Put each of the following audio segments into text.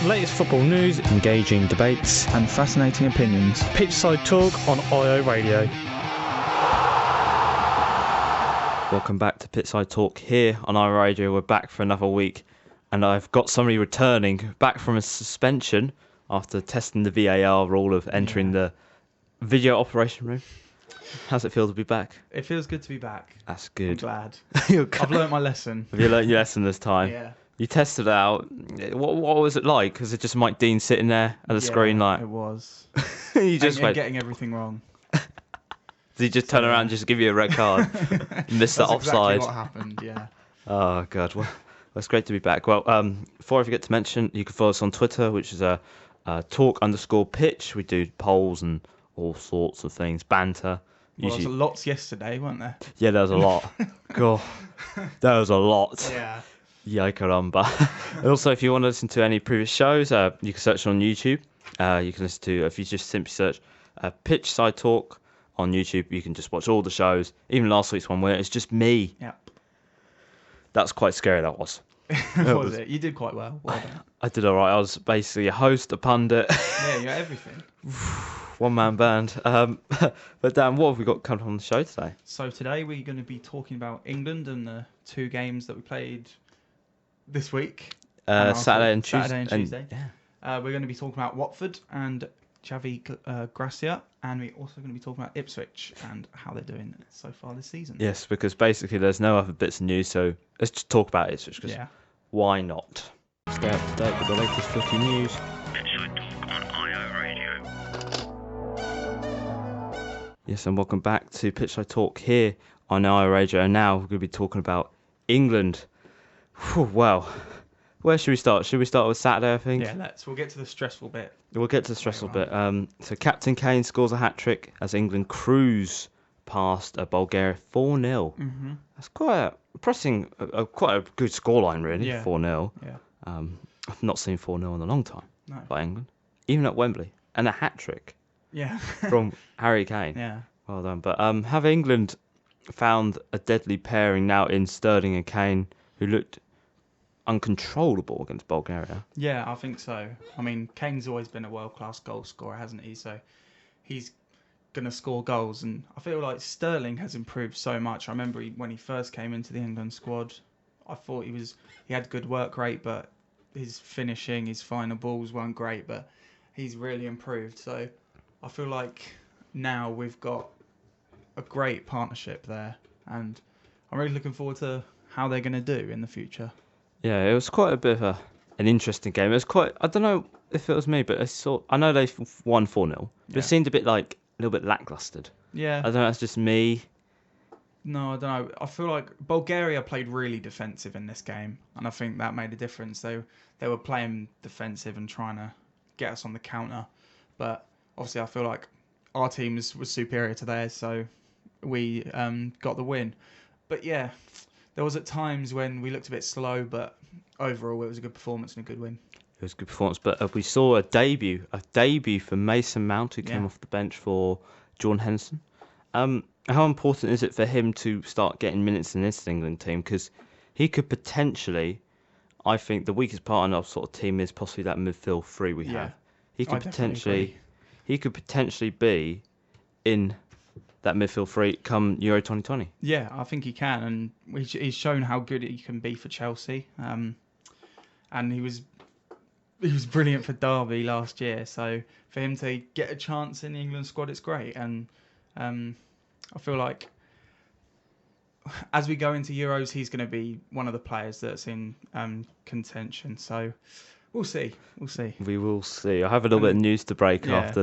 latest football news, engaging debates, and fascinating opinions. Pitchside Talk on IO Radio. Welcome back to Pitchside Talk here on IO Radio. We're back for another week, and I've got somebody returning back from a suspension after testing the VAR rule of entering the video operation room. How's it feel to be back? It feels good to be back. That's good. I'm glad. I've learnt my lesson. Have you learnt your lesson this time? Yeah. You tested it out. What was it like? Was it just Mike Dean sitting there at the screen like? It was. You just and getting everything wrong. Did he just turn around and just give you a red card? Missed that offside. Exactly what happened, yeah. Oh, God. Well, it's great to be back. Well, before I forget to mention, you can follow us on Twitter, which is talk_pitch. We do polls and all sorts of things, banter. Well, there was lots yesterday, weren't there? Yeah, there was a lot. God, there was a lot. Yeah. Yay, caramba. And also, if you want to listen to any previous shows, you can search on YouTube. You can listen to, if you just simply search Pitchside Talk on YouTube, you can just watch all the shows. Even last week's one where it's just me. Yep. That's quite scary, that was. was it? You did quite well. Well done. I did all right. I was basically a host, a pundit. Yeah, you're everything. One-man band. But Dan, what have we got coming on the show today? So today we're going to be talking about England and the two games that we played this week. Saturday and Tuesday. Yeah. We're going to be talking about Watford and Xavi Gracia, and we're also going to be talking about Ipswich and how they're doing so far this season. Yes, because basically there's no other bits of news, so let's just talk about Ipswich, because why not? Stay up to date with the latest footy news. Pitchside Talk on IO Radio. Yes, and welcome back to Pitchside Talk here on IO Radio. And now we're going to be talking about England. Well, where should we start? Should we start with Saturday, I think? Yeah, we'll get to the stressful bit. We'll get to the stressful bit. So Captain Kane scores a hat-trick as England cruise past Bulgaria 4-0. Mm-hmm. That's quite impressing, quite a good scoreline, really, 4-0. Yeah. I've not seen 4-0 in a long time by England, even at Wembley. And a hat-trick from Harry Kane. Yeah. Well done. But have England found a deadly pairing now in Sterling and Kane, who looked uncontrollable against Bulgaria? Yeah, I think so. I mean, Kane's always been a world-class goal scorer, hasn't he? So he's going to score goals. And I feel like Sterling has improved so much. I remember when he first came into the England squad, I thought he had good work rate, but his finishing, his final balls weren't great, but he's really improved. So I feel like now we've got a great partnership there, and I'm really looking forward to how they're going to do in the future. Yeah, it was quite a bit of an interesting game. It was quite, I don't know if it was me, but I know they won 4-0, but it seemed a little bit lackluster. Yeah. I don't know, that's just me. No, I don't know. I feel like Bulgaria played really defensive in this game, and I think that made a difference. They were playing defensive and trying to get us on the counter, but obviously I feel like our team was superior to theirs, so we got the win. But yeah, there was at times when we looked a bit slow, but overall it was a good performance and a good win. It was a good performance, but we saw a debut for Mason Mount, who came off the bench for Jordan Henderson. How important is it for him to start getting minutes in this England team? Because he could potentially, I think the weakest part of our sort of team is possibly that midfield three we have. He could potentially be in that midfield three come Euro 2020. Yeah, I think he can, and he's shown how good he can be for Chelsea. And he was brilliant for Derby last year. So for him to get a chance in the England squad, it's great. And I feel like as we go into Euros, he's going to be one of the players that's in contention. So we'll see. We will see. I have a little bit of news to break after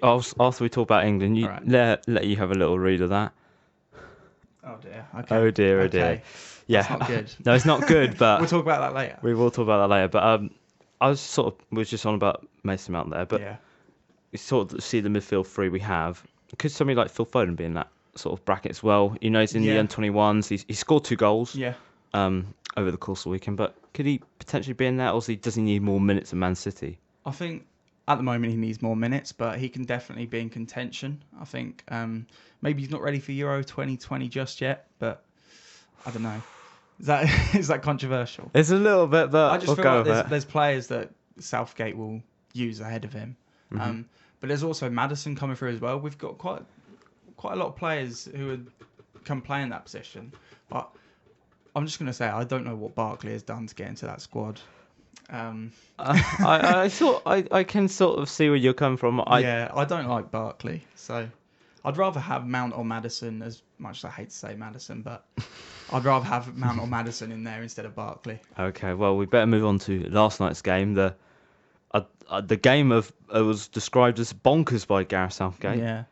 after we talk about England. Let you have a little read of that. Oh dear. Okay. Oh dear. Yeah. That's not good. No, it's not good. But we'll talk about that later. We will talk about that later. But I was just on about Mason Mount there. But you sort of see the midfield three we have. Could somebody like Phil Foden be in that sort of bracket as well? You know, he's in the under-21s. He scored 2 goals. Yeah. Over the course of the weekend, but could he potentially be in that, or does he need more minutes at Man City? I think at the moment he needs more minutes, but he can definitely be in contention. I think maybe he's not ready for Euro 2020 just yet, but I don't know. Is that controversial? It's a little bit, but I just feel like there's players that Southgate will use ahead of him. But there's also Maddison coming through as well. We've got quite a lot of players who can play in that position. But I'm just going to say I don't know what Barkley has done to get into that squad. I can sort of see where you're coming from. I don't like Barkley, so I'd rather have Mount or Maddison. As much as I hate to say Maddison, but I'd rather have Mount or Maddison in there instead of Barkley. Okay, well we better move on to last night's game. The game was described as bonkers by Gareth Southgate. Yeah.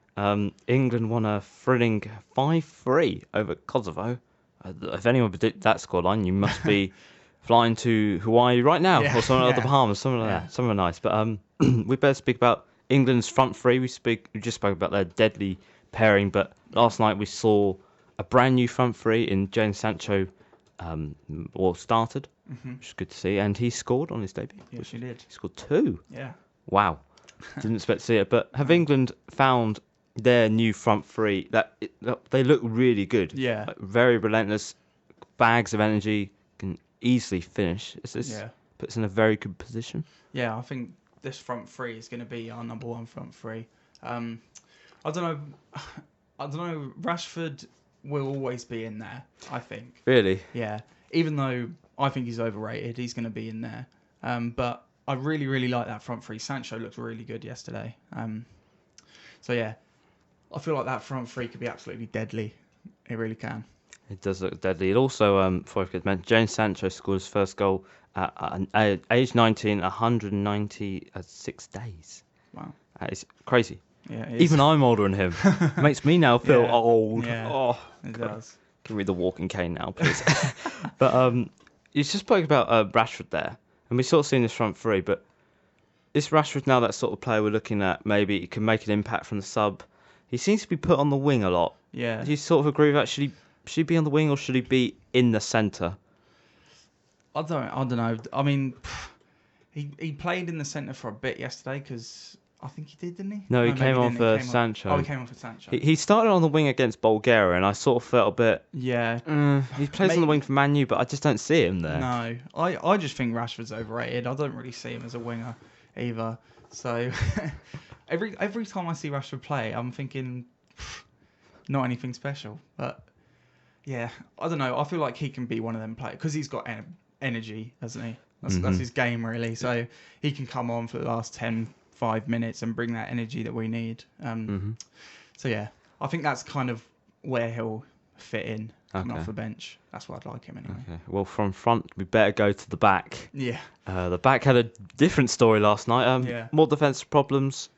England won a thrilling 5-3 over Kosovo. If anyone predicted that scoreline, you must be flying to Hawaii right now, or somewhere like the Bahamas, somewhere like that, somewhere nice. But we better speak about England's front three. We just spoke about their deadly pairing, but last night we saw a brand new front three in Jadon Sancho, started, which is good to see, and he scored on his debut. Yes, he did. He scored 2. Yeah. Wow, didn't expect to see it. But have England found their new front three they look really good? Yeah. Very relentless, bags of energy, can easily finish. This puts in a very good position. Yeah, I think this front three is going to be our number one front three. I don't know. Rashford will always be in there, I think. Really? Yeah. Even though I think he's overrated, he's going to be in there. But I really, really like that front three. Sancho looked really good yesterday. So yeah, I feel like that front three could be absolutely deadly. It really can. It does look deadly. It also, before I forget to mention, Jadon Sancho scored his first goal at age 19, 196 days. Wow. That is crazy. Yeah, even I'm older than him. It makes me now feel old. Yeah, oh, it God. does. Give me the walking cane now, please. But you just spoke about Rashford there, and we sort of seen this front three. But is Rashford now that sort of player we're looking at? Maybe he can make an impact from the sub. He seems to be put on the wing a lot. Yeah. Do you sort of agree with that? Should he be on the wing or should he be in the centre? I don't know. I mean, he played in the centre for a bit yesterday because I think he did, didn't he? No, he came on for Sancho. He came on for Sancho. He started on the wing against Bulgaria, and I sort of felt a bit. Yeah. He plays on the wing for Man U, but I just don't see him there. No, I just think Rashford's overrated. I don't really see him as a winger either. So every time I see Rashford play, I'm thinking not anything special. But yeah, I don't know. I feel like he can be one of them players because he's got energy, hasn't he? That's his game really. So he can come on for the last 5 minutes and bring that energy that we need. So yeah, I think that's kind of where he'll fit in coming off the bench. That's why I'd like him anyway. Okay. Well, from front, we better go to the back. Yeah. The back had a different story last night. More defensive problems.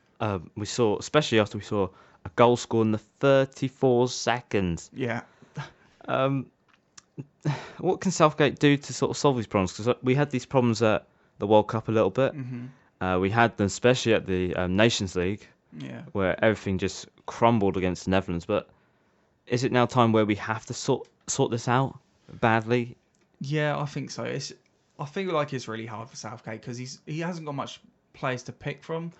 We saw, especially after we saw a goal scored in the 34 seconds. Yeah. What can Southgate do to sort of solve these problems? Because we had these problems at the World Cup a little bit. We had them especially at the Nations League, where everything just crumbled against the Netherlands. But is it now time where we have to sort this out badly? Yeah, I think so. I feel like it's really hard for Southgate because he hasn't got much players to pick from.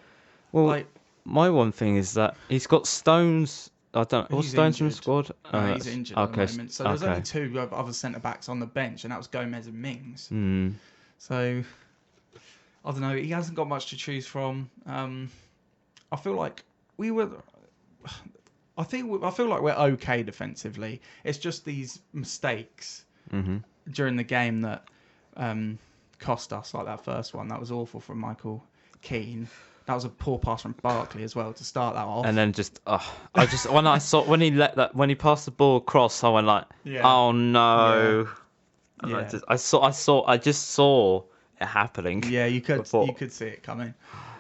Well, my one thing is that he's got Stones. I don't know. What's Stones in the squad? No, he's injured at the moment. So there's only 2 other centre backs on the bench, and that was Gomez and Mings. So I don't know. He hasn't got much to choose from. I feel like I feel like we're okay defensively. It's just these mistakes during the game that cost us, like that first one. That was awful from Michael Keane. That was a poor pass from Barkley as well to start that off. And then when he passed the ball across, I went like, oh no. Yeah. I just saw it happening. Yeah, you could see it coming.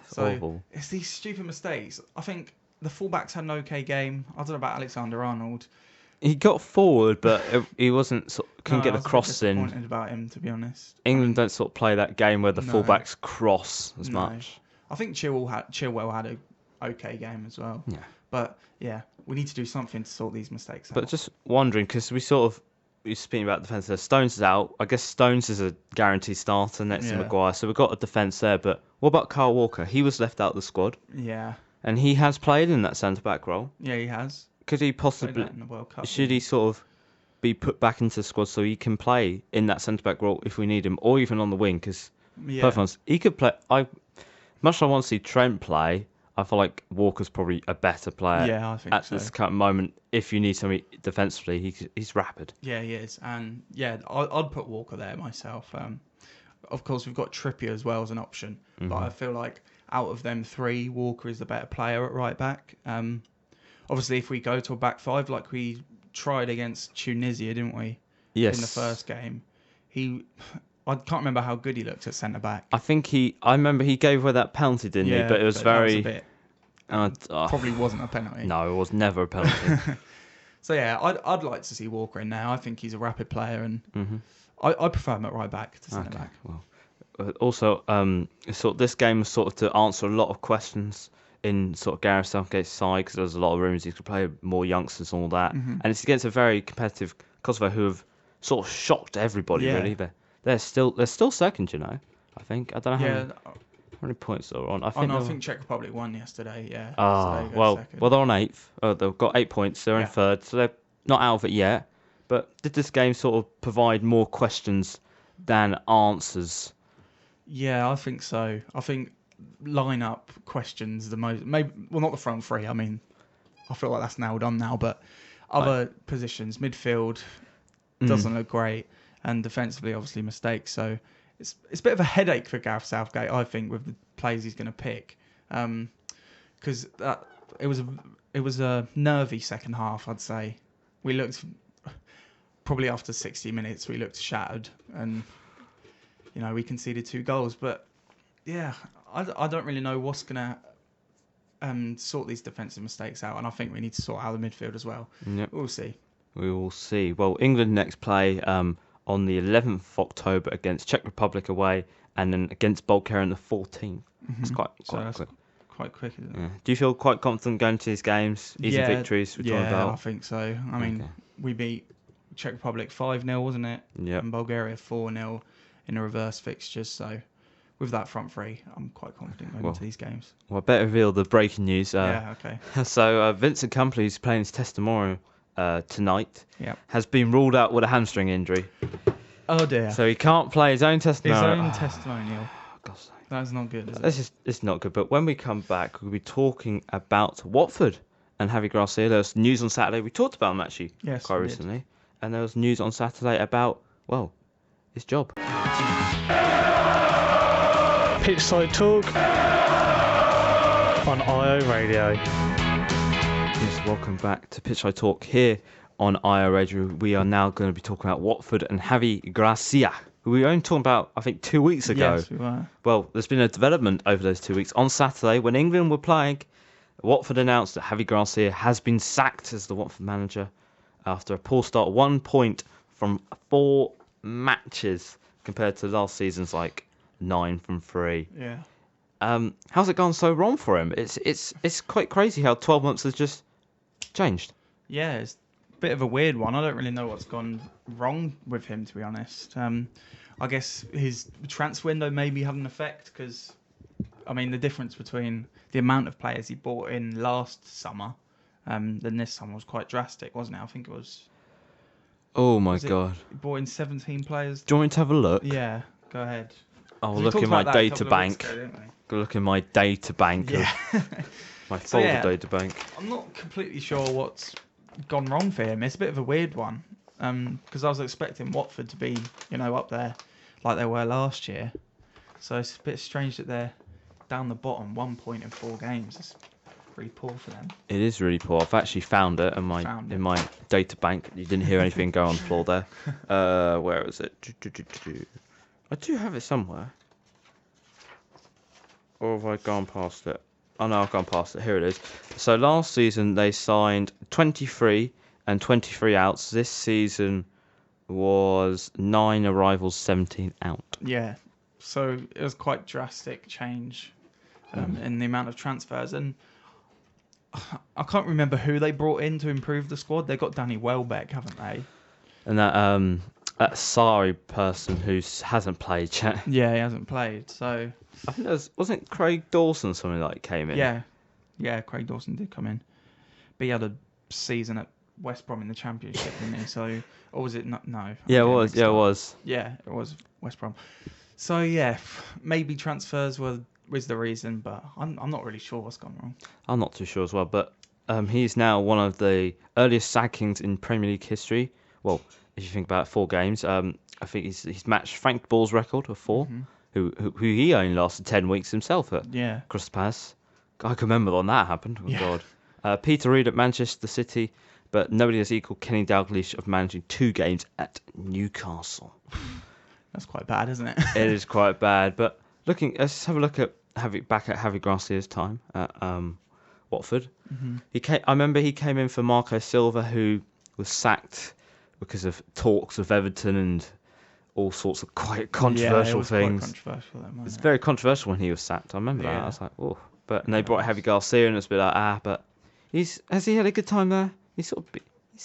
So awful. It's these stupid mistakes. I think the fullbacks had an okay game. I don't know about Alexander-Arnold. He got forward, but he couldn't get the cross in. I was disappointed about him, to be honest. England don't sort of play that game where the fullbacks cross as much. I think Chilwell had an okay game as well. Yeah. But yeah, we need to do something to sort these mistakes out. But just wondering, because we're speaking about defence there. Stones is out. I guess Stones is a guaranteed starter next to Maguire. So we've got a defence there. But what about Kyle Walker? He was left out of the squad. Yeah. And he has played in that centre-back role. Yeah, he has. Could he possibly... in the World Cup, should he sort of be put back into the squad so he can play in that centre-back role if we need him, or even on the wing? Because Yeah. Perfect ones. He could play. Much as I want to see Trent play, I feel like Walker's probably a better player. Yeah, I think at so. this current moment. If you need something defensively, he's rapid. Yeah, he is. And yeah, I'd put Walker there myself. Of course, we've got Trippier as well as an option. But I feel like out of them three, Walker is the better player at right back. Obviously, if we go to a back five like we tried against Tunisia, didn't we? Yes. In the first game. I can't remember how good he looked at centre back. I remember he gave away that penalty, didn't he? But it was very. That was a bit, probably wasn't a penalty. No, it was never a penalty. So yeah, I'd like to see Walker in now. I think he's a rapid player, and I prefer him at right back to centre back. Well, also, sort of this game was sort of to answer a lot of questions in sort of Gareth Southgate's side because there was a lot of rumours he could play more youngsters and all that, and it's against a very competitive Kosovo who have sort of shocked everybody. Yeah. Really, they're still second, you know. I think I don't know how many points they're on. I think Czech Republic won yesterday. Yeah. Oh, so second. well, they're on 8th. Oh, they've got 8 points. They're in 3rd, so they're not out of it yet. But did this game sort of provide more questions than answers? Yeah, I think so. I think lineup questions the most. Maybe not the front three. I mean, I feel like that's nailed on now. But other positions, midfield doesn't look great, and defensively, obviously mistakes. So it's a bit of a headache for Gareth Southgate, I think, with the players he's going to pick, because it was a nervy second half. I'd say we looked probably after 60 minutes we looked shattered, and we conceded 2 goals. But yeah, I don't really know what's going to sort these defensive mistakes out, and I think we need to sort out the midfield as well. Yep. We'll see. We will see. Well, England next play on the 11th of October against Czech Republic away, and then against Bulgaria on the 14th. It's quite quick. Quite quick, isn't it? Yeah. Do you feel quite confident going to these games? Easy victories? I think so. I mean, we beat Czech Republic 5-0, wasn't it? Yeah. And Bulgaria 4-0 in a reverse fixtures. So with that front three, I'm quite confident going into these games. Well, I better reveal the breaking news. Okay. So Vincent Kompany, who's playing his testimonial tonight, Yep. has been ruled out with a hamstring injury. Oh dear. So he can't play his own testimonial. Testimonial. God's sake. That's not good, is it? It's not good. But when we come back, we'll be talking about Watford and Javi Gracia. There was news on Saturday. We talked about him actually quite recently. And there was news on Saturday about, his job. Pitchside Talk on IO Radio. Yes, welcome back to Pitchside Talk here on IO Radio. We are now going to be talking about Watford and Javi Gracia, who we were only talking about, I think, 2 weeks ago. Yes, we were. Well, there's been a development over those 2 weeks. On Saturday, when England were playing, Watford announced that Javi Gracia has been sacked as the Watford manager after a poor start. 1 point from 4 matches compared to last season's 9 from 3. Yeah. How's it gone so wrong for him? It's quite crazy how 12 months has just changed. Yeah, it's a bit of a weird one. I don't really know what's gone wrong with him, to be honest. I guess his transfer window maybe had an effect because, the difference between the amount of players he bought in last summer than this summer was quite drastic, wasn't it? I think it was... Oh my God. He bought in 17 players. Do you want me to have a look? Yeah, go ahead. I'll look in my data bank. Look in my data bank. Yeah. My folder data bank. I'm not completely sure what's gone wrong for him. It's a bit of a weird one because I was expecting Watford to be, up there like they were last year. So it's a bit strange that they're down the bottom, 1 point in 4 games. It's really poor for them. It is really poor. I've actually found it in my data bank. You didn't hear anything go on the floor there. Where is it? I do have it somewhere. Or have I gone past it? Oh no, I've gone past it. Here it is. So last season they signed 23 and 23 outs. This season was 9 arrivals, 17 out. Yeah. So it was quite drastic change in the amount of transfers. And I can't remember who they brought in to improve the squad. They got Danny Welbeck, haven't they? And that Sari person who hasn't played yet. Yeah, he hasn't played. So I think wasn't Craig Dawson something like came in? Yeah, Craig Dawson did come in. But he had a season at West Brom in the Championship, didn't he? So, or was it not? No. Yeah, it was. Yeah, it was. Yeah, it was West Brom. So yeah, maybe transfers was the reason, but I'm not really sure what's gone wrong. I'm not too sure as well, but he's now one of the earliest sackings in Premier League history. Well, if you think about 4 games, I think he's matched Frank Ball's record of 4, who he only lasted 10 weeks himself at Yeah. Crystal Palace. I can remember when that happened. Oh, Yeah. God. Peter Reid at Manchester City, but nobody has equalled Kenny Dalglish of managing 2 games at Newcastle. That's quite bad, isn't it? It is quite bad, but let's have a look at Javi Gracia's time at Watford. I remember he came in for Marco Silva, who was sacked because of talks of Everton and all sorts of quite controversial things. Quite controversial, then, wasn't It's it? very controversial when he was sacked. I remember that. Yeah. I was like, oh. And they brought Javi Garcia, and it's a bit like, but has he had a good time there? He's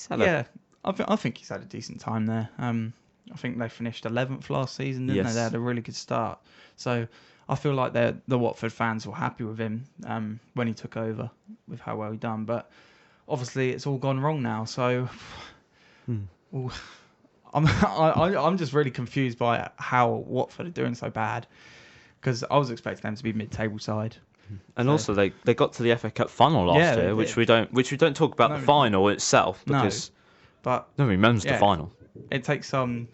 had Yeah, I think he's had a decent time there. I think they finished 11th last season, didn't they? Yes. They had a really good start. So I feel like the Watford fans were happy with him when he took over with how well he done. But obviously it's all gone wrong now. So well, I'm just really confused by how Watford are doing so bad, because I was expecting them to be mid-table side. And So- also they got to the FA Cup final last Yeah, they year, which did. we don't talk about No, the final itself No. because But nobody remembers the Yeah. final. it takes some.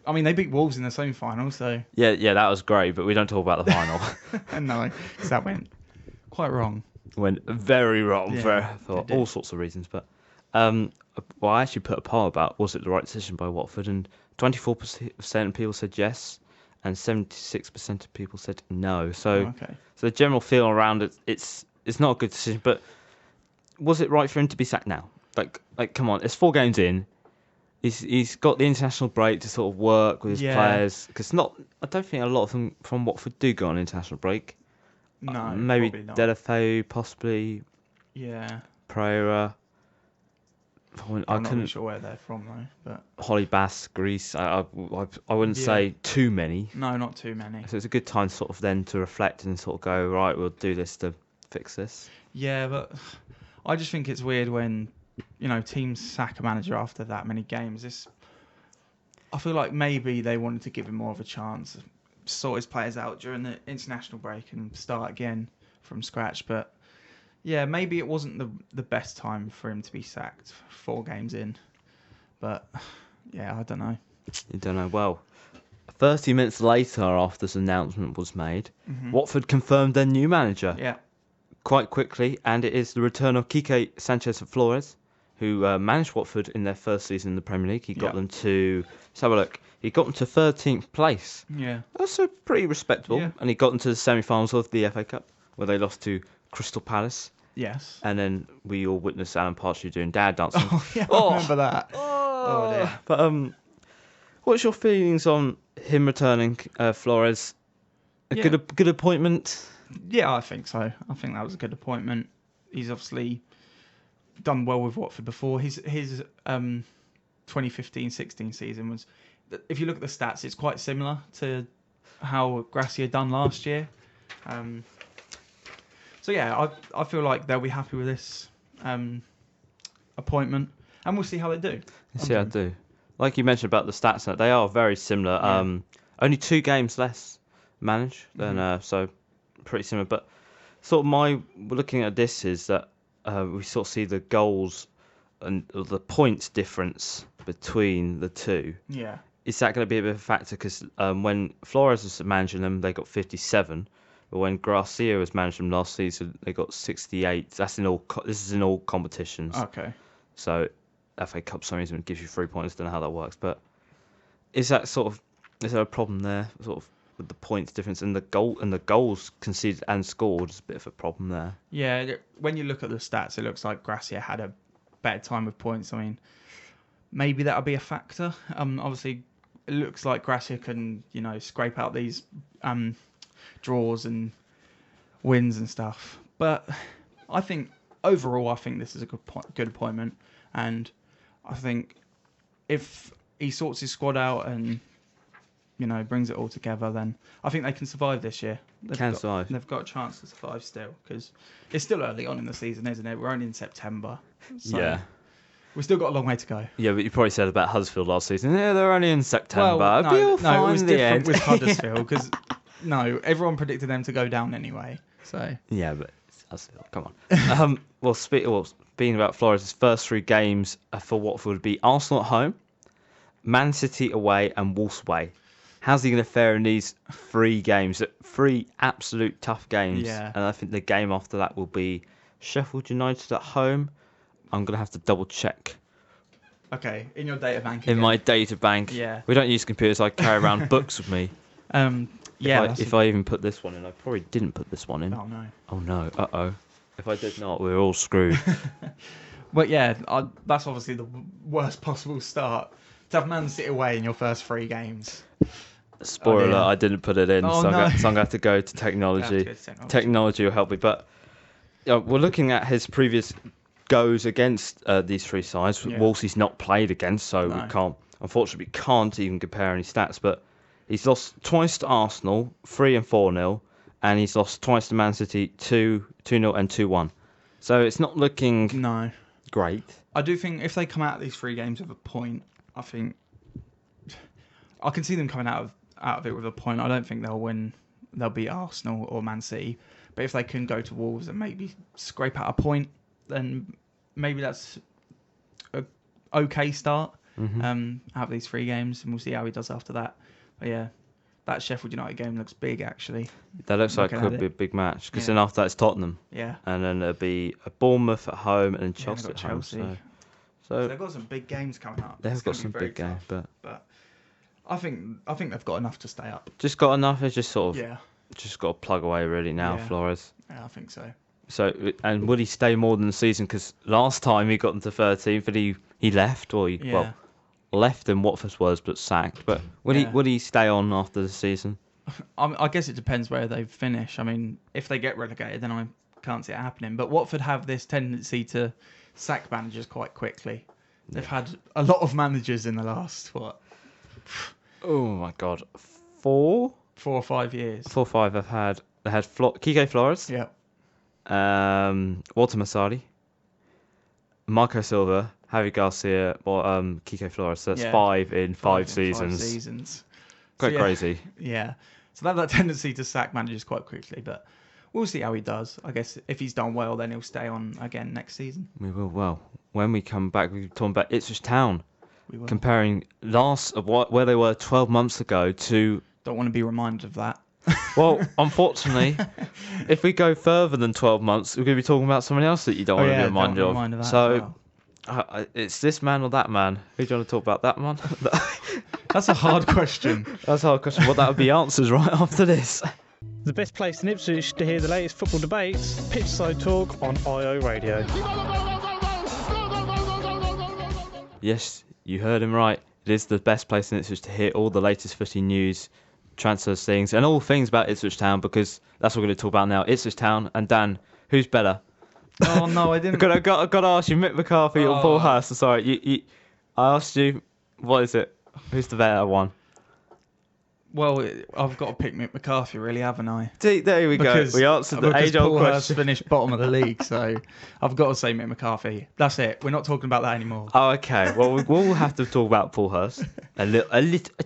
I mean, they beat Wolves in the semi-final, so Yeah, that was great, but we don't talk about the final. no, 'cause that went quite wrong. Went very wrong Yeah, for it did. all sorts of reasons. But I actually put a poll about was it the right decision by Watford, and 24% of people said yes, and 76% of people said no. So, Okay. so the general feel around it's not a good decision. But was it right for him to be sacked now? Like, come on, it's 4 games in. He's got the international break to sort of work with his Yeah. players, because I don't think a lot of them from Watford do go on international break. No, Maybe probably not. Delafeu, possibly Yeah, Pereira. I I'm not really couldn't. sure where they're from though. But Holly Bass, Greece. I wouldn't Yeah. say too many. no, not too many. So it's a good time sort of then to reflect and sort of go, right, we'll do this to fix this. Yeah, but I just think it's weird when teams sack a manager after that many games. I feel like maybe they wanted to give him more of a chance, sort his players out during the international break and start again from scratch. But yeah, maybe it wasn't the best time for him to be sacked 4 games in. But yeah, I don't know. You don't know. Well, 30 minutes later after this announcement was made, Watford confirmed their new manager Yeah, quite quickly, and it is the return of Quique Sanchez Flores, who managed Watford in their first season in the Premier League. He got Yeah. them to, let's have a look, he got them to 13th place. yeah, That's so pretty respectable. Yeah. And he got them to the semi-finals of the FA Cup, where they lost to Crystal Palace. yes. And then we all witnessed Alan Partridge doing dad dancing. Oh yeah, Oh. I remember that. Oh dear. But what's your feelings on him returning, Flores? Yeah. Good appointment. Yeah, I think so. I think that was a good appointment. He's obviously done well with Watford before. His 2015-16 season was, if you look at the stats, it's quite similar to how Gracia done last year. So yeah, I feel like they'll be happy with this appointment, and we'll see how they do. See, I do. Like you mentioned about the stats, they are very similar. Yeah. Only 2 games less managed than so pretty similar. But sort of looking at this is that we sort of see the goals and the points difference between the two. Yeah. Is that going to be a bit of a factor? Because when Flores was managing them, they got 57. But when Garcia was managing them last season, they got 68. That's in all. This is in all competitions. Okay. So FA Cup, for some reason, gives you 3 points. Don't know how that works, but is there a problem there, sort of with the points difference and the goals conceded and scored? Is a bit of a problem there. Yeah, when you look at the stats, it looks like Gracia had a better time with points. I mean, maybe that'll be a factor. Obviously, it looks like Gracia can, scrape out these draws and wins and stuff. But I think overall, this is a good appointment, and I think if he sorts his squad out and brings it all together, then I think they can survive this year. Survive. They've got a chance to survive still, because it's still early on in the season, isn't it? We're only in September. So, Yeah. We've still got a long way to go. Yeah, but you probably said about Huddersfield last season. Yeah, they're only in September. Well, It'll be all no, fine it was in the different end. with Huddersfield because everyone predicted them to go down anyway. So Yeah, but it's Huddersfield. Come on. Speaking about Flores' first 3 games for Watford would be Arsenal at home, Man City away, and Wolves away. How's he going to fare in these 3 games? 3 absolute tough games. Yeah. And I think the game after that will be Sheffield United at home. I'm going to have to double check okay, in your data bank. in again. my data bank. Yeah. We don't use computers. I carry around books with me. Yeah. If I even put this one in, I probably didn't put this one in. Oh no. Oh no. Uh-oh. If I did not, we're all screwed. But yeah, that's obviously the worst possible start to have Man City away in your first 3 games. Spoiler alert, I didn't put it in, Oh, so I'm no. going to have to go to technology. Technology will help me. But we're looking at his previous goes against these 3 sides. Yeah. Wolves he's not played against, so No. we can't even compare any stats. But he's lost twice to Arsenal, 3 and 4-0, and he's lost twice to Man City, 2-0 and 2-1. So it's not looking No. great. I do think if they come out of these 3 games with a point, I think I can see them coming out of it with a point. I don't think they'll win. They'll beat Arsenal or Man City. But if they can go to Wolves and maybe scrape out a point, then maybe that's a okay start out of these 3 games, and we'll see how he does after that. But yeah, that Sheffield United game looks big actually. That looks like it Looking could at be a big match because then after that it's Tottenham. Yeah. And then it'll be a Bournemouth at home and then Yeah, Chelsea they've at got home. Chelsea. So They've got some big games coming up. they have It's got gonna some be very big games, tough, but I think they've got enough to stay up. just got enough. It's just sort of Yeah. just got to plug away really now, Yeah. Flores. Yeah, I think so. So and would he stay more than the season? Because last time he got into 13th, but he left or Yeah. left in Watford's words, but sacked. But would he stay on after the season? I guess it depends where they finish. I mean, if they get relegated, then I can't see it happening. But Watford have this tendency to sack managers quite quickly. They've had a lot of managers in the last, Oh my God, 4 or 5 years. 4 or 5 have had. They had Kike Flores, Yeah. Walter Massari, Marco Silva, Javi Garcia, or Kike Flores. So that's 5 in 5 seasons. Quite crazy. Yeah. So they have that tendency to sack managers quite quickly, but we'll see how he does. I guess if he's done well, then he'll stay on again next season. We will. Well, when we come back, we're talking about Ipswich Town, We will. comparing where they were 12 months ago to. Don't want to be reminded of that. Well, unfortunately, if we go further than 12 months, we're going to be talking about someone else that you don't want to be reminded of. That So as well. it's this man or that man. Who do you want to talk about? That man? That's a hard question. That's a hard question. Well, that would be answers right after this. The best place in Ipswich to hear the latest football debates, Pitchside Talk on IO Radio. Yes, you heard him right. It is the best place in Ipswich to hear all the latest footy news, transfers, things, and all things about Ipswich Town, because that's what we're going to talk about now. Ipswich Town and Dan, who's better? Oh no, I didn't. I got to ask you, Mick McCarthy or Paul Hurst. Sorry, I asked you, what is it? Who's the better one? Well, I've got to pick Mick McCarthy, really, haven't I? There we go. We answered the age-old Paul Hurst question. finished bottom of the league, so I've got to say Mick McCarthy. That's it. We're not talking about that anymore. Oh, okay. Well, we'll have to talk about Paul Hurst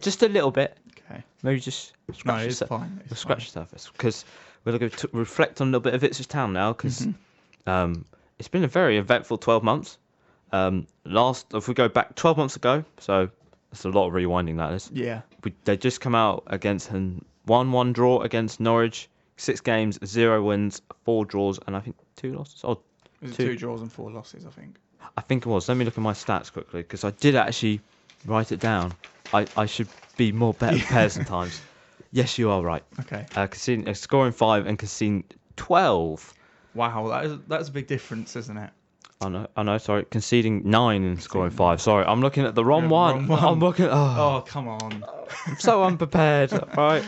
just a little bit. Okay. Maybe just scratch No, it's the fine. It's scratch the surface, because we're going to reflect on a little bit of Ipswich Town now, because it's been a very eventful 12 months. If we go back 12 months ago, so that's a lot of rewinding, that is. Yeah. They just come out against a 1-1 draw against Norwich, 6 games, 0 wins, 4 draws, and I think 2 losses. Oh, It was 2 draws and 4 losses, I think. I think it was. Let me look at my stats quickly, because I did actually write it down. I should be better prepared sometimes. Yes, you are right. Okay. Scoring 5 and conceding 12. Wow, that's a big difference, isn't it? I know. Sorry, conceding 9 and scoring 5. Sorry, I'm looking at the wrong one. I'm looking. Oh, come on. I'm so unprepared. Right.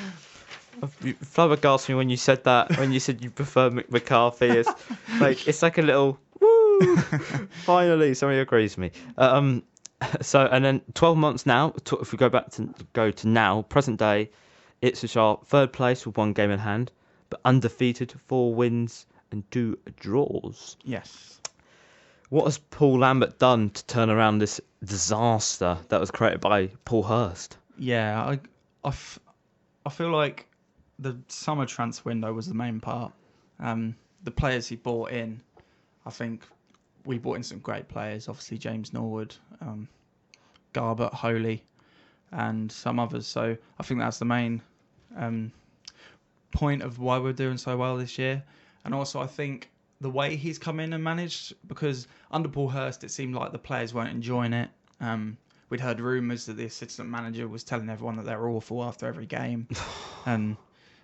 You flabbergasted me when you said that. When you said you prefer McCarthy, it's like a little woo. Finally, somebody agrees with me. So and then 12 months now. If we go to now, present day, Ipswich are third place with 1 game in hand, but undefeated, 4 wins and 2 draws. Yes. What has Paul Lambert done to turn around this disaster that was created by Paul Hurst? Yeah, I feel like the summer transfer window was the main part. The players he brought in, I think we brought in some great players. Obviously, James Norwood, Garbett, Holy, and some others. So I think that's the main point of why we're doing so well this year. And also, I think the way he's come in and managed, because under Paul Hurst, it seemed like the players weren't enjoying it. We'd heard rumours that the assistant manager was telling everyone that they're awful after every game, and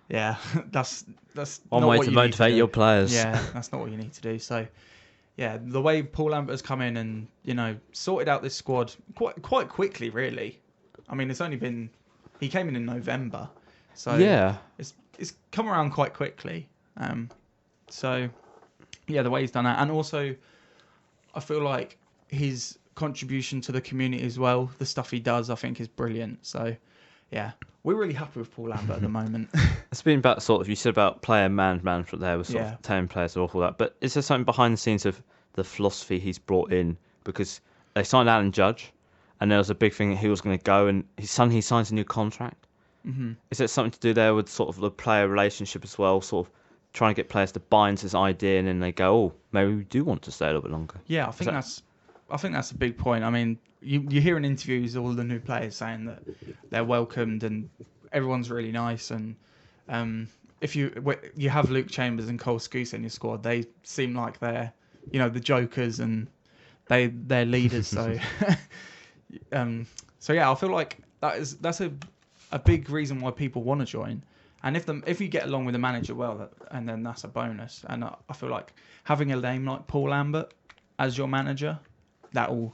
yeah, that's One not way what to you need motivate do. your players. Yeah, that's not what you need to do. So, yeah, the way Paul Lambert has come in and sorted out this squad quite quickly, really. I mean, he came in November, so Yeah. it's come around quite quickly. So yeah, the way he's done that, and also I feel like his contribution to the community as well, the stuff he does, I think is brilliant. So yeah, we're really happy with Paul Lambert at the moment. It's been about sort of, you said about player management there, was sort Yeah. of telling players are awful that. But is there something behind the scenes of the philosophy he's brought in? Because they signed Alan Judge, and there was a big thing that he was going to go, and he signs a new contract. Mm-hmm. Is there something to do there with sort of the player relationship as well, sort of trying to get players to buy into this idea, and then they go, oh, maybe we do want to stay a little bit longer? Yeah, I think that's a big point. I mean, you hear in interviews all the new players saying that they're welcomed and everyone's really nice. And if you have Luke Chambers and Cole Scouse in your squad, they seem like they're the jokers and they're leaders. So so yeah, I feel like that's a big reason why people want to join. And if you get along with the manager well, and then that's a bonus. And I feel like having a name like Paul Lambert as your manager, that will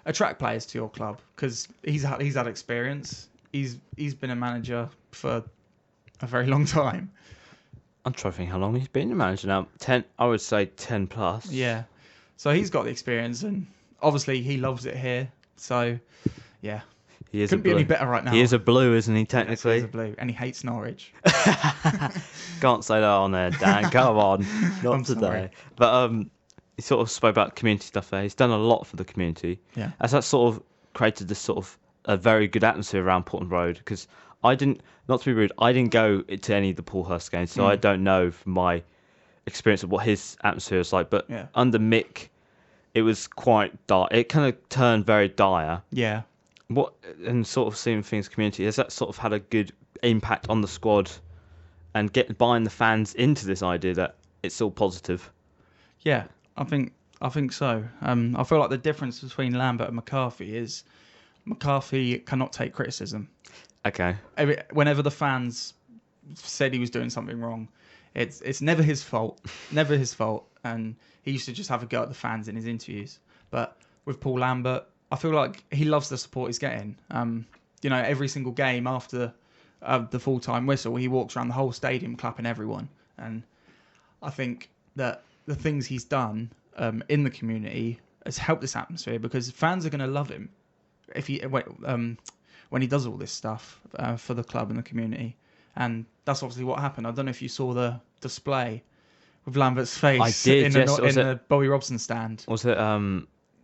attract players to your club, because he's had experience. He's been a manager for a very long time. I'm trying to think how long he's been a manager now. 10, I would say 10 plus. Yeah, so he's got the experience, and obviously he loves it here. So yeah, He is couldn't be any better right now. He is a blue, isn't he, Yes, technically? he's a blue, and he hates Norwich. Can't say that on there, Dan. Come on. Not I'm today. sorry. But he sort of spoke about community stuff there. He's done a lot for the community. Yeah. Has that sort of created this sort of a very good atmosphere around Portland Road? Because I didn't, not to be rude, I didn't go to any of the Paul Hurst games, so I don't know from my experience of what his atmosphere is like. But Yeah. under Mick, it was quite dark. It kind of turned very dire. Yeah. What, and sort of seeing things community, has that sort of had a good impact on the squad and buying the fans into this idea that it's all positive? Yeah, I think so. I feel like the difference between Lambert and McCarthy is McCarthy cannot take criticism. Okay. Whenever the fans said he was doing something wrong, it's never his fault. Never his fault. And he used to just have a go at the fans in his interviews. But with Paul Lambert, I feel like he loves the support he's getting. Every single game after the full-time whistle, he walks around the whole stadium clapping everyone. And I think that the things he's done in the community has helped this atmosphere, because fans are going to love him when he does all this stuff for the club and the community. And that's obviously what happened. I don't know if you saw the display with Lambert's face I did, in yes. the Bobby Robson stand. Was it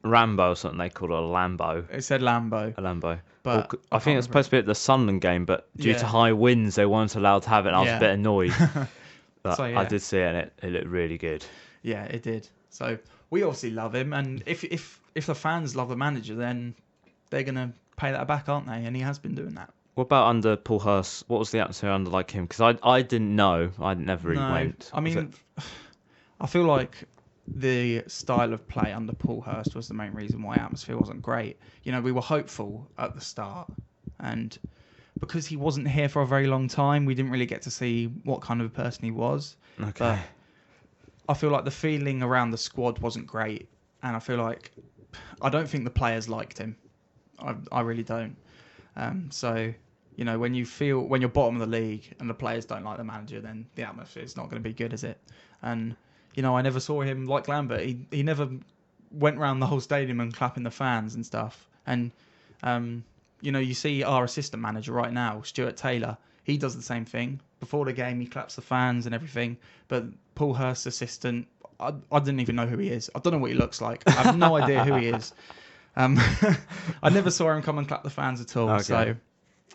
Rambo or something? They called it a Lambo. It said Lambo. A Lambo. But I think it was supposed to be at the Sunderland game, but due to high winds, they weren't allowed to have it, and I was a bit annoyed. But So, yeah. I did see it, and it looked really good. Yeah, it did. So we obviously love him, and if the fans love the manager, then they're gonna pay that back, aren't they? And he has been doing that. What about under Paul Hurst? What was the atmosphere under like him? Because I didn't know. I never really went. I mean, I feel like the style of play under Paul Hurst was the main reason why atmosphere wasn't great. We were hopeful at the start, and because he wasn't here for a very long time, we didn't really get to see what kind of a person he was. Okay. But I feel like the feeling around the squad wasn't great, and I don't think the players liked him. I really don't. So when you're bottom of the league and the players don't like the manager, then the atmosphere is not going to be good, is it? And I never saw him like Lambert. He never went around the whole stadium and clapping the fans and stuff. And you see our assistant manager right now, Stuart Taylor. He does the same thing. Before the game, he claps the fans and everything. But Paul Hurst's assistant, I didn't even know who he is. I don't know what he looks like. I have no idea who he is. I never saw him come and clap the fans at all. Okay. So,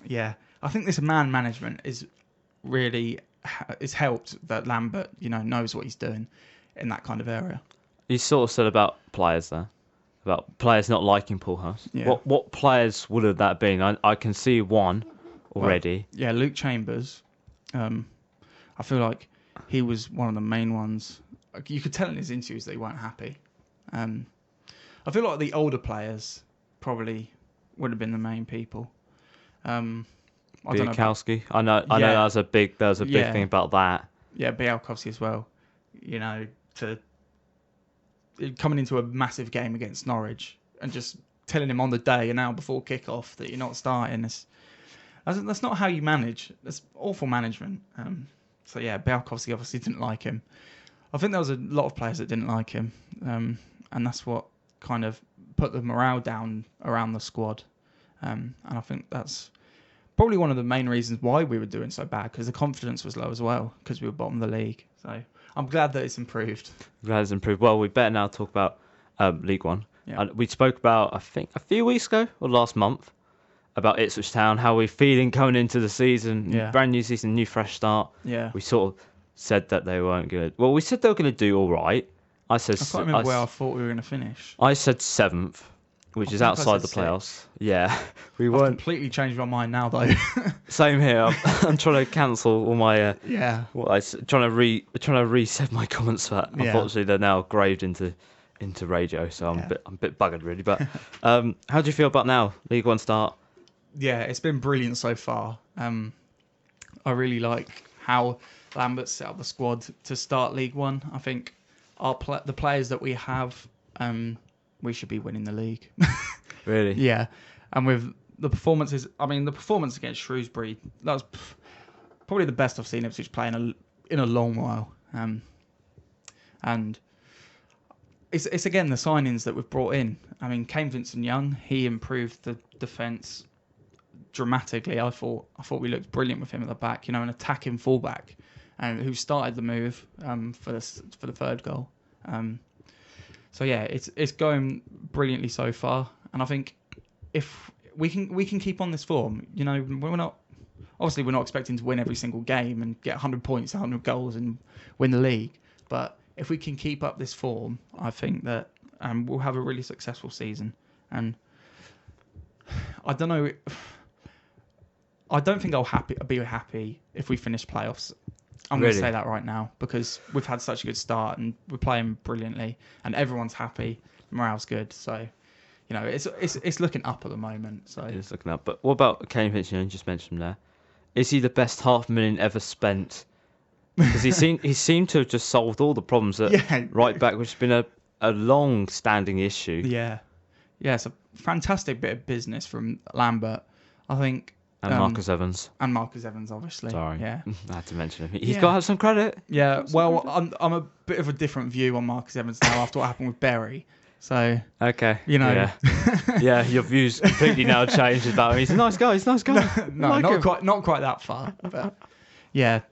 yeah, I think this man management is really it's helped that Lambert, knows what he's doing in that kind of area. You sort of said about players there, about players not liking Paul House. Yeah. What players would have that been? I can see one already. Well, yeah, Luke Chambers. I feel like he was one of the main ones. You could tell in his interviews that he weren't happy. I feel like the older players probably would have been the main people. I don't know. Bielkowski. I know there was a big thing about that. Yeah, Bielkowski as well. To coming into a massive game against Norwich and just telling him on the day an hour before kickoff that you're not starting. That's not how you manage. That's awful management. So yeah, Bielkowski obviously didn't like him. I think there was a lot of players that didn't like him, and that's what kind of put the morale down around the squad. And I think that's probably one of the main reasons why we were doing so bad, because the confidence was low as well, because we were bottom of the league. So I'm glad that it's improved. Glad it's improved. Well, we better now talk about League One. Yeah. We spoke about, I think, a few weeks ago or last month about Ipswich Town, how we're feeling coming into the season. Yeah. Brand new season, new fresh start. Yeah. We sort of said that they weren't good. Well, we said they were going to do all right. I can't remember where I thought we were going to finish. I said 7th, which is think I outside the said playoffs. Yeah, we I've weren't. completely changed my mind now, though. Same here. I'm trying to cancel all my. Yeah. Trying to reset my comments for that. Yeah. Unfortunately, they're now graved into radio, so I'm a bit buggered really. But how do you feel about now? League One start. Yeah, it's been brilliant so far. I really like how Lambert set up the squad to start League One. I think the players that we have, we should be winning the league. Really? Yeah, and with the performances, the performance against Shrewsbury, that was probably the best I've seen Ipswich play in a long while. And it's again the signings that we've brought in. Kane Vincent-Young, he improved the defence dramatically. I thought we looked brilliant with him at the back. An attacking fullback, and who started the move for the third goal. So yeah, it's going brilliantly so far, and I think if we can keep on this form, we're not expecting to win every single game and get 100 points, 100 goals, and win the league. But if we can keep up this form, I think that we'll have a really successful season. And I don't know. I don't think I'll be happy if we finish playoffs. I'm going to say that right now, because we've had such a good start and we're playing brilliantly and everyone's happy. Morale's good. So, it's looking up at the moment. So It's looking up. But what about Kane Vincent? You just mentioned him there. Is he the best $500,000 ever spent? Because he seemed to have just solved all the problems at right back, which has been a long-standing issue. Yeah. Yeah, it's a fantastic bit of business from Lambert, I think. And Marcus Evans. And Marcus Evans, obviously. Sorry. Yeah. I had to mention him. He's got to have some credit. Yeah, well, I'm a bit of a different view on Marcus Evans now after what happened with Berry. So, okay. Yeah. Yeah, your views completely now changed about him. He's a nice guy. No, not quite that far. But yeah,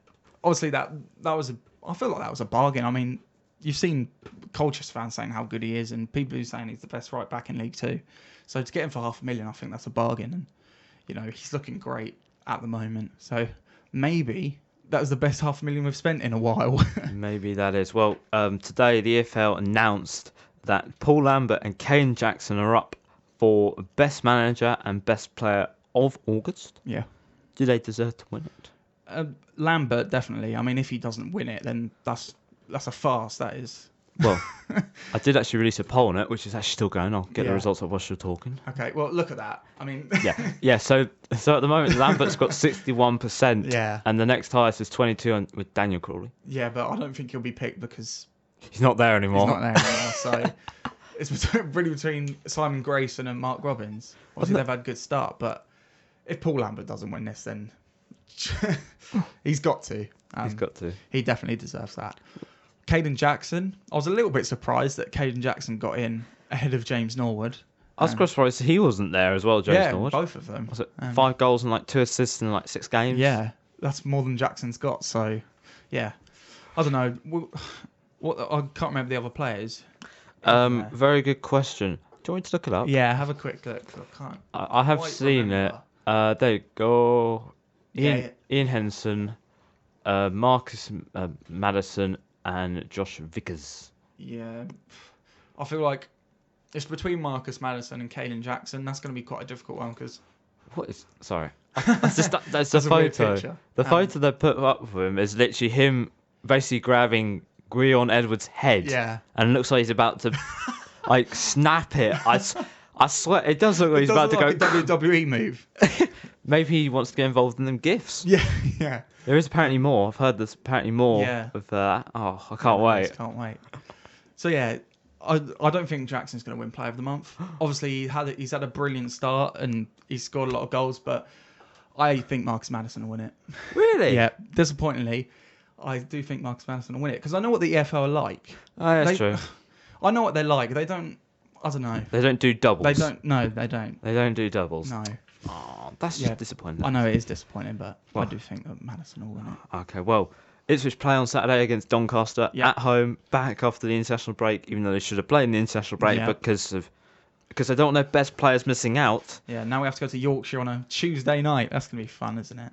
obviously that was I feel like that was a bargain. You've seen Colchester fans saying how good he is, and people who are saying he's the best right back in League Two. So to get him for $500,000, I think that's a bargain. And he's looking great at the moment. So maybe that was the best $500,000 we've spent in a while. Maybe that is. Well, today the EFL announced that Paul Lambert and Kane Jackson are up for Best Manager and Best Player of August. Yeah. Do they deserve to win it? Lambert, definitely. If he doesn't win it, then that's a farce, that is. Well, I did actually release a poll on it, which is actually still going. I'll get the results of whilst you're talking. Okay, well, look at that. Yeah. So at the moment, Lambert's got 61%. Yeah. And the next highest is 22 with Daniel Crawley. Yeah, but I don't think he'll be picked because he's not there anymore. So it's really between Simon Grayson and Mark Robbins. Obviously, they've had a good start, but if Paul Lambert doesn't win this, then he's got to. He definitely deserves that. Caden Jackson. I was a little bit surprised that Caden Jackson got in ahead of James Norwood. I was quite surprised he wasn't there as well, James Norwood. Yeah, both of them. Was it 5 goals and 2 assists in 6 games? Yeah, that's more than Jackson's got. So, yeah. I don't know. What I can't remember the other players. Yeah. Very good question. Do you want me to look it up? Yeah, have a quick look. I can't. I have quite seen remember. it. There you go. Yeah. Ian Henson, Marcus Maddison, and Josh Vickers. Yeah, I feel like it's between Marcus Maddison and Caelan Jackson. That's going to be quite a difficult one because What is? Sorry, that's the That's a weird photo. picture. The photo they put up of him is literally him basically grabbing Greon Edwards' head. Yeah. And it looks like he's about to like snap it. I swear it does look like he's about to go. a WWE move. Maybe he wants to get involved in them gifts. Yeah. There is apparently more. I've heard there's apparently more Yeah. of that. Oh, I can't wait. Can't wait. So yeah, I don't think Jackson's going to win Player of the Month. Obviously, he's had a brilliant start and he's scored a lot of goals, but I think Marcus Maddison will win it. Really? Yeah, disappointingly, I do think Marcus Maddison will win it because I know what the EFL are like. Oh, that's true. I know what they're like. They don't. I don't know. They don't do doubles. They don't. No, they don't. They don't do doubles. No. Oh, that's Yeah. just disappointing. I know it is disappointing, but I Well. do think that Maddison will win it. Okay, well, Ipswich play on Saturday against Doncaster Yeah. at home, back after the international break, even though they should have played in the international break Yeah. because they don't want their best players missing out. Yeah. Now we have to go to Yorkshire on a Tuesday night. That's gonna be fun, isn't it?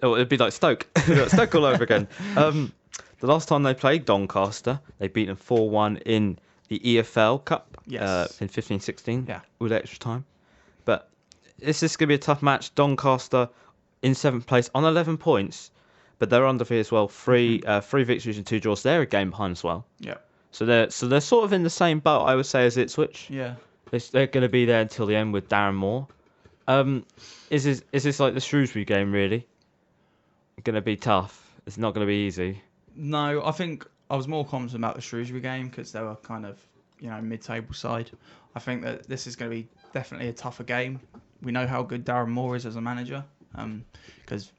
It'd be like Stoke. Stoke all over again. The last time they played Doncaster, they beat them 4-1 in the EFL Cup Yes. in 15-16 Yeah. with extra time. But this is going to be a tough match. Doncaster in 7th place on 11 points, but they're undefeated as well. Three victories and 2 draws. They're a game behind as well. Yeah. So they're sort of in the same boat, I would say, as Ipswich. Yeah. They're going to be there until the end with Darren Moore. Is this like the Shrewsbury game really? Going to be tough. It's not going to be easy. No, I think I was more confident about the Shrewsbury game because they were kind of, mid-table side. I think that this is going to be definitely a tougher game. We know how good Darren Moore is as a manager because,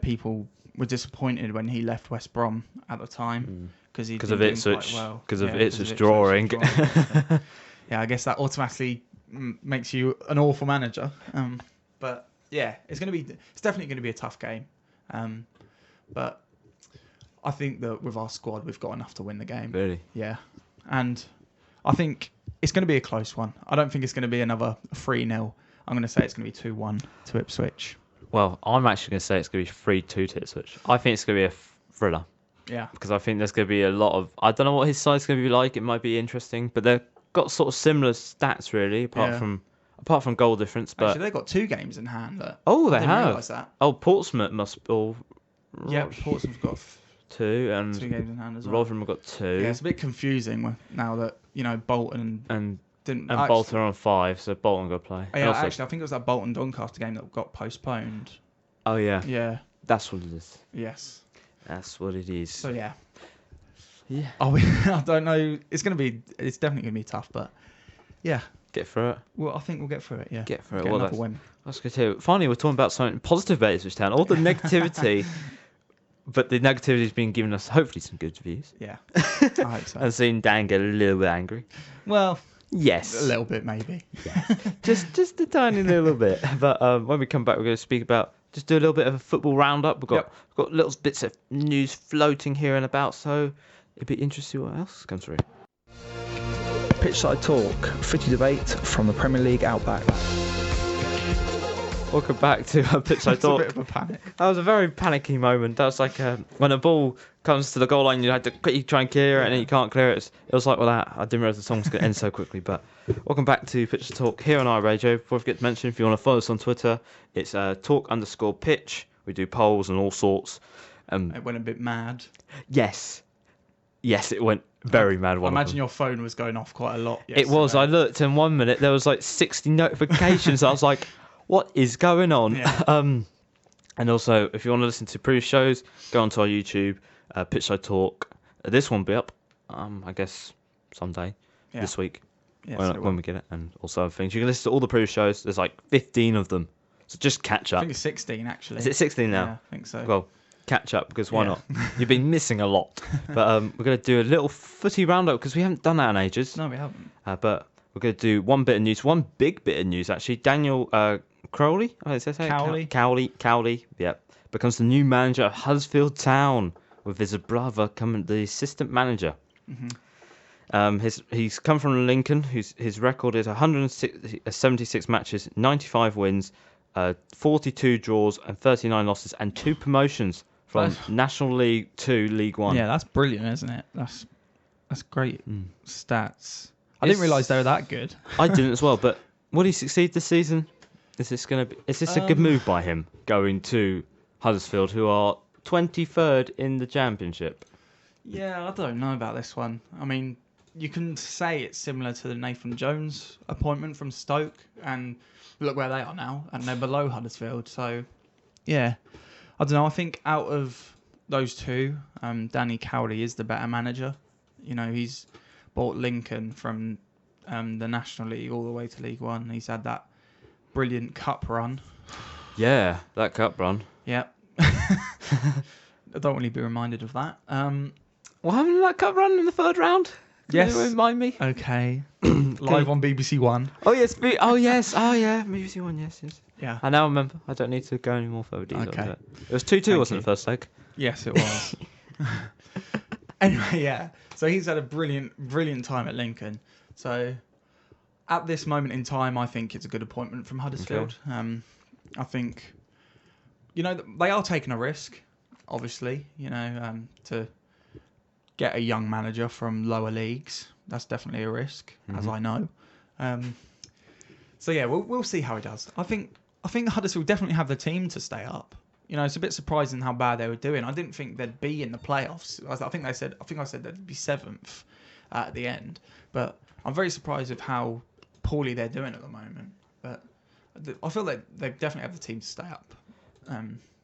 people were disappointed when he left West Brom at the time because of Ipswich. Well. Because of Yeah, Ipswich drawing. So, yeah, I guess that automatically makes you an awful manager. But yeah, it's definitely going to be a tough game. But I think that with our squad, we've got enough to win the game. Really? Yeah. And I think it's going to be a close one. I don't think it's going to be another 3-0. I'm going to say it's going to be 2-1 to Ipswich. Well, I'm actually going to say it's going to be 3-2 to Ipswich. I think it's going to be a thriller Yeah. because I think there's going to be a lot of... I don't know what his side's going to be like. It might be interesting, but they've got sort of similar stats, really, apart from goal difference. But Actually, they've got 2 games in hand. they I didn't have. realise that. Oh, Portsmouth must... Yeah, Portsmouth's got 2 and 2 games in hand as well. Rotherham have got 2. Yeah, it's a bit confusing now that, Bolton and didn't... Bolton are on 5, so Bolton got to play. Yeah, Also- actually, I think it was that Bolton Doncaster game that got postponed. Oh, yeah. Yeah. That's what it is. Yes. That's what it is. So yeah. Yeah. I don't know. It's definitely gonna be tough, but yeah. Get through it. Well, I think we'll get through it. Yeah. Get through it. Get Well, another win. That's good too. Finally, we're talking about something positive about Ipswich Town. All the negativity, but the negativity has been giving us hopefully some good views. Yeah. I hope so. And seeing Dan get a little bit angry. Well, Yes. a little bit maybe. just a tiny little bit. But when we come back, we're going to speak about just do a little bit of a football roundup. We've got little bits of news floating here and about, so it'd be interesting what else comes through. Pitchside Talk, footy debate from the Premier League Outback. Welcome back to Pitchside It's a Talk. bit of a panic. That was a very panicky moment. That was like when a ball comes to the goal line, you had to quickly try and clear it, and then you can't clear it. It was like that. I didn't realise the song was going to end so quickly. But welcome back to Pitch Talk here on iRadio. Before I forget to mention, if you want to follow us on Twitter, it's talk_pitch. We do polls and all sorts. It went a bit mad. Yes, it went very mad. I imagine your phone was going off quite a lot. It was. I looked, and 1 minute there was like 60 notifications. I was like, "What is going on?" Yeah. And also, if you want to listen to previous shows, go onto our YouTube, Pitchside Talk. This one will be up, I guess, someday this week Yes, when we get it, and also other things. You can listen to all the previous shows. There's like 15 of them, so just catch I up. think it's 16 actually. Is it 16 now? Yeah, I think so. Well, catch up because why Yeah. not? You've been missing a lot. But we're going to do a little footy roundup because we haven't done that in ages. No, we haven't. But we're going to do one bit of news, one big bit of news actually. Daniel Crowley, Cowley. Cowley, yep, becomes the new manager of Huddersfield Town. with his brother coming the assistant manager. He's come from Lincoln. His record is 176 matches, 95 wins, 42 draws, and 39 losses, and 2 promotions from National League to League One. Yeah, that's brilliant, isn't it? That's great stats. I didn't realise they were that good. I didn't as well, but will he succeed this season? Is this a good move by him going to Huddersfield, who are 23rd in the Championship? Yeah, I don't know about this one. I mean, you can say it's similar to the Nathan Jones appointment from Stoke, and look where they are now, and they're below Huddersfield. So, yeah, I don't know. I think out of those two, Danny Cowley is the better manager. You know, he's brought Lincoln from the National League all the way to League One. He's had that brilliant cup run. Yeah, that cup run. Yep. I don't want to be reminded of that. What happened to that cup run in the 3rd round? Can you remind me? Okay. Live on BBC One. Oh yes. Oh yes. Oh yeah. BBC One. Yes. Yeah. I now remember. I don't need to go any more further detail. Okay. It was 2-2, wasn't it, the first leg? Yes, it was. Anyway, yeah. So he's had a brilliant time at Lincoln. So at this moment in time, I think it's a good appointment from Huddersfield. Okay. I think, you know, they are taking a risk, obviously, you know, to get a young manager from lower leagues. That's definitely a risk, as I know. So yeah, we'll see how he does. I think Huddersfield definitely have the team to stay up. You know, it's a bit surprising how bad they were doing. I didn't think they'd be in the playoffs. I think I said they'd be 7th at the end. But I'm very surprised of how poorly they're doing at the moment. But I feel like they definitely have the team to stay up.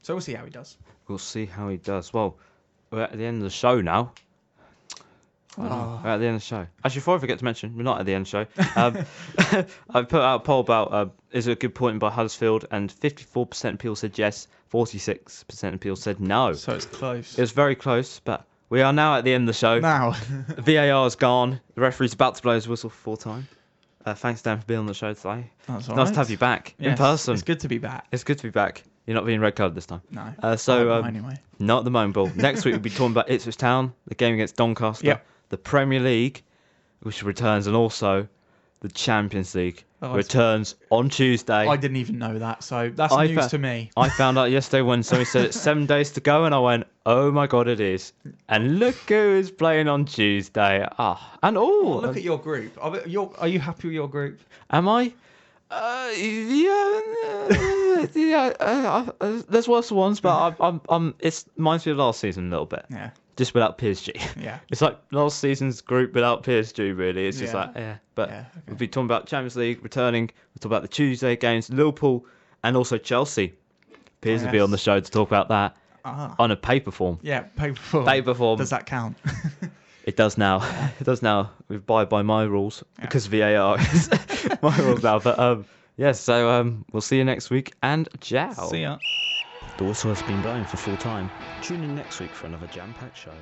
So we'll see how he does. We'll see how he does. Well, we're at the end of the show now. We're at the end of the show. Actually, before I forget to mention, we're not at the end of the show. I put out a poll about is it a good point by Huddersfield, and 54% of people said yes, 46% of people said no. So it's close. It was very close, but we are now at the end of the show. Now. VAR is gone. The referee's about to blow his whistle for 4 time. Thanks, Dan, for being on the show today. That's all nice right. to have you back in Yes, person. It's good to be back. It's good to be back. You're not being red carded this time. No. Anyway. Not at the moment, Bill. Next week we'll be talking about Ipswich Town, the game against Doncaster, the Premier League, which returns, and also the Champions League returns on Tuesday. I didn't even know that, so that's news to me. I found out yesterday when somebody said it's 7 days to go, and I went, oh my God, it is. And look who is playing on Tuesday. Look at your group. Are you happy with your group? Am I? There's worse ones, but it reminds me of last season a little bit. Yeah. Just without PSG. Yeah. It's like last season's group without PSG, really. It's just But okay. we'll be talking about Champions League returning. We'll talk about the Tuesday games, Liverpool, and also Chelsea. Piers will be on the show to talk about that on a paper form. Yeah, paper form. Paper form. Does that count? It does now. It does now. We abide by my rules because VAR is my rules now. But so we'll see you next week, and ciao. See ya. The whistle has been blown for full time. Tune in next week for another jam-packed show.